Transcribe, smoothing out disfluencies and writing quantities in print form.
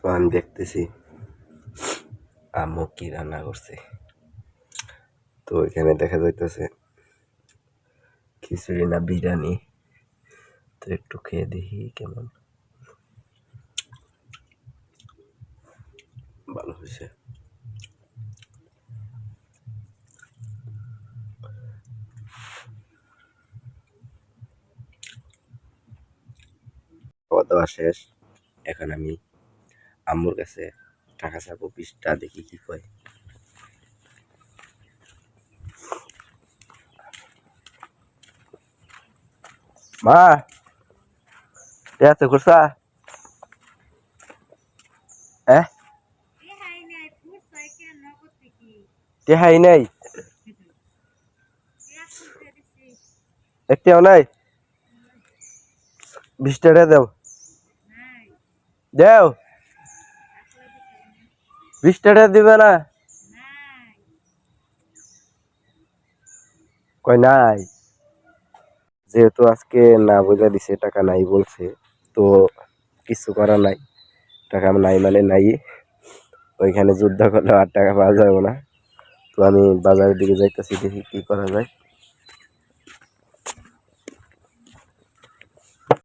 তো আমি দেখতেছি আম্মু কি রান্না করছে। তো এখানে দেখা যাইতেছে খিচুড়ি না বিরিয়ানি। তো একটু খেয়ে দেখি কেমন, ভালো হয়েছে। খাওয়া দাওয়া শেষ, এখন আমি আম্মুর কাছে টাকা চাবো 20টা, দেখি কি কয়। মা এত করছা টেহাই নাই, একটাও নাই। 20টা দাও, দেও 20টা দিবে না, কয় নাই। যেহেতু আজকে না বোঝা দিছে, টাকা নাই বলছে, তো কিছু করার নাই। টাকা নাই মানে নাই, ওইখানে যুদ্ধ করলে আর টাকা পাওয়া যাবে না। তো আমি বাজারের দিকে যাইতেছি, দেখি কি করা যায়।